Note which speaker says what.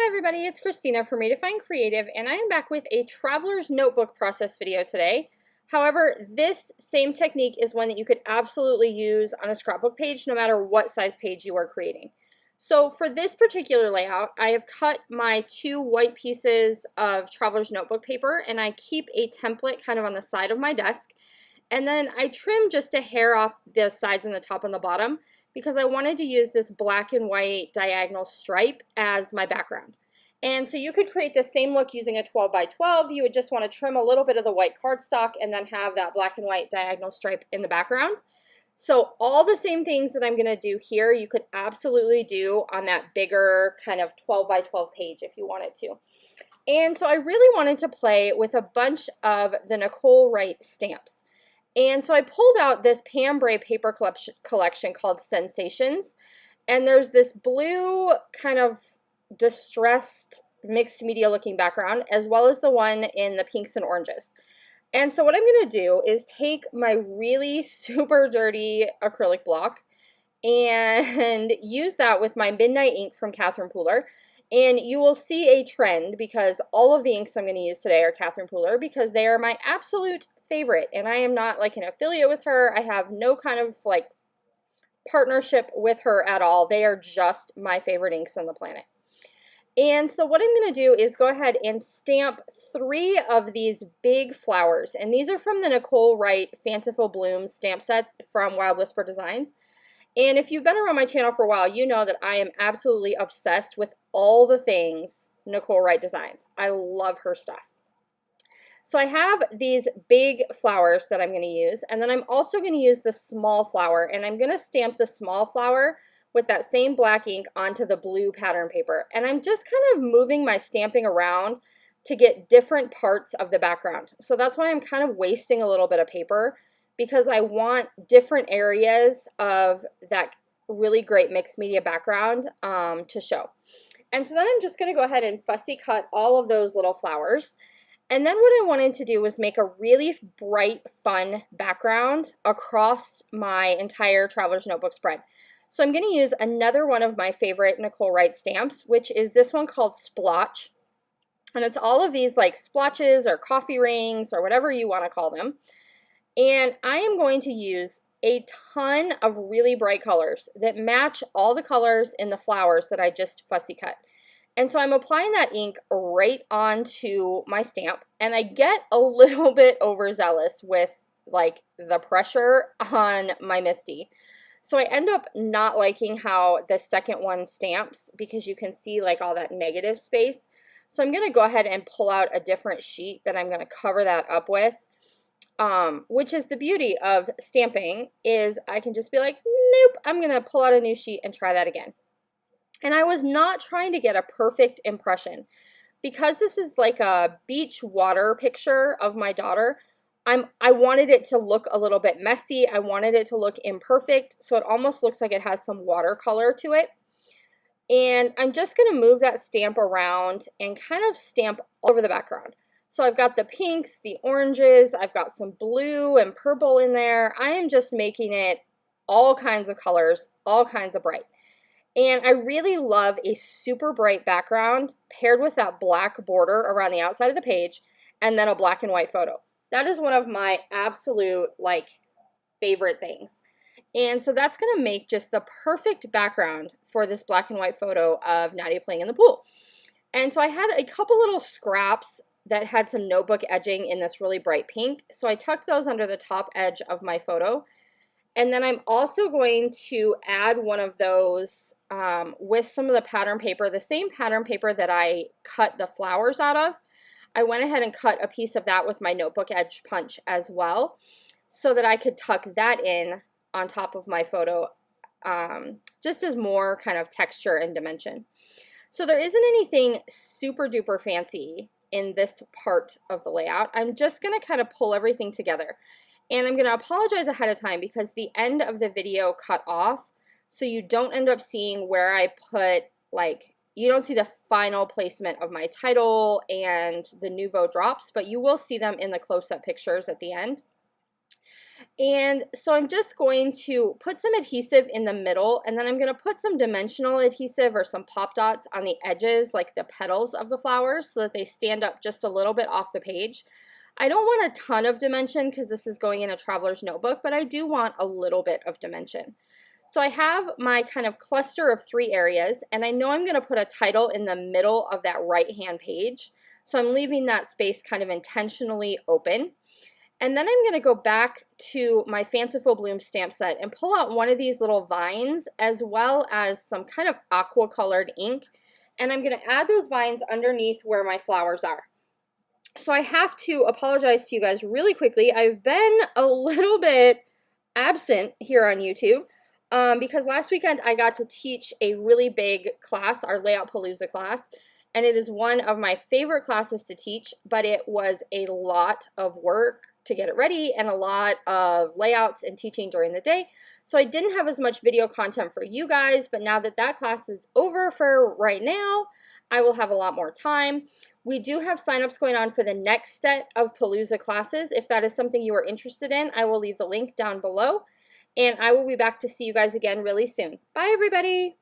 Speaker 1: Hi everybody, it's Christina from Redefine Creative, and I am back with a traveler's notebook process video today. However, this same technique is one that you could absolutely use on a scrapbook page no matter what size page you are creating. So for this particular layout, I have cut my 2 white pieces of traveler's notebook paper, and I keep a template kind of on the side of my desk, and then I trim just a hair off the sides and the top and the bottom, because I wanted to use this black and white diagonal stripe as my background. And so you could create the same look using a 12 by 12. You would just want to trim a little bit of the white cardstock and then have that black and white diagonal stripe in the background. So all the same things that I'm going to do here, you could absolutely do on that bigger kind of 12 by 12 page if you wanted to. And so I really wanted to play with a bunch of the Nicole Wright stamps. And so I pulled out this Pam Bray paper collection called Sensations, and there's this blue kind of distressed mixed media looking background, as well as the one in the pinks and oranges. And so what I'm going to do is take my really super dirty acrylic block and use that with my Midnight ink from Catherine Pooler. And you will see a trend because all of the inks I'm going to use today are Catherine Pooler because they are my absolute favorite, and I am not like an affiliate with her. I have no kind of like partnership with her at all. They are just my favorite inks on the planet. And so what I'm going to do is go ahead and stamp 3 of these big flowers, and these are from the Nicole Wright Fanciful Blooms stamp set from Wild Whisper Designs. And if you've been around my channel for a while, you know that I am absolutely obsessed with all the things Nicole Wright designs. I love her stuff. So I have these big flowers that I'm going to use, and then I'm also going to use the small flower, and I'm going to stamp the small flower with that same black ink onto the blue pattern paper. And I'm just kind of moving my stamping around to get different parts of the background. So that's why I'm kind of wasting a little bit of paper, because I want different areas of that really great mixed media background to show. And so then I'm just going to go ahead and fussy cut all of those little flowers. And then what I wanted to do was make a really bright, fun background across my entire Traveler's Notebook spread. So I'm going to use another one of my favorite Nicole Wright stamps, which is this one called Splotch. And it's all of these like splotches or coffee rings or whatever you want to call them. And I am going to use a ton of really bright colors that match all the colors in the flowers that I just fussy cut. And so I'm applying that ink right onto my stamp, and I get a little bit overzealous with like the pressure on my Misty. So I end up not liking how the second one stamps because you can see like all that negative space. So I'm going to go ahead and pull out a different sheet that I'm going to cover that up with, which is the beauty of stamping, is I can just be like, nope, I'm going to pull out a new sheet and try that again. And I was not trying to get a perfect impression. Because this is like a beach water picture of my daughter, I wanted it to look a little bit messy. I wanted it to look imperfect, so it almost looks like it has some watercolor to it. And I'm just going to move that stamp around and kind of stamp all over the background. So I've got the pinks, the oranges, I've got some blue and purple in there. I am just making it all kinds of colors, all kinds of bright. And I really love a super bright background paired with that black border around the outside of the page and then a black and white photo. That is one of my absolute like favorite things. And so that's going to make just the perfect background for this black and white photo of Nadia playing in the pool. And so I had a couple little scraps that had some notebook edging in this really bright pink. So I tucked those under the top edge of my photo. And then I'm also going to add one of those with some of the pattern paper, the same pattern paper that I cut the flowers out of. I went ahead and cut a piece of that with my notebook edge punch as well, so that I could tuck that in on top of my photo, just as more kind of texture and dimension. So there isn't anything super duper fancy in this part of the layout. I'm just going to kind of pull everything together. And I'm going to apologize ahead of time because the end of the video cut off, so you don't end up seeing where I put, like, you don't see the final placement of my title and the Nouveau drops, but you will see them in the close-up pictures at the end. And so I'm just going to put some adhesive in the middle, and then I'm going to put some dimensional adhesive or some pop dots on the edges, like the petals of the flowers, so that they stand up just a little bit off the page. I don't want a ton of dimension because this is going in a traveler's notebook, but I do want a little bit of dimension. So I have my kind of cluster of 3 areas, and I know I'm going to put a title in the middle of that right-hand page. So I'm leaving that space kind of intentionally open. And then I'm going to go back to my Fanciful Bloom stamp set and pull out one of these little vines as well as some kind of aqua colored ink. And I'm going to add those vines underneath where my flowers are. So I have to apologize to you guys really quickly. I've been a little bit absent here on YouTube because last weekend I got to teach a really big class, our Layout Palooza class. And it is one of my favorite classes to teach, but it was a lot of work to get it ready and a lot of layouts and teaching during the day. So I didn't have as much video content for you guys, but now that that class is over for right now, I will have a lot more time. We do have signups going on for the next set of Palooza classes. If that is something you are interested in, I will leave the link down below. And I will be back to see you guys again really soon. Bye, everybody.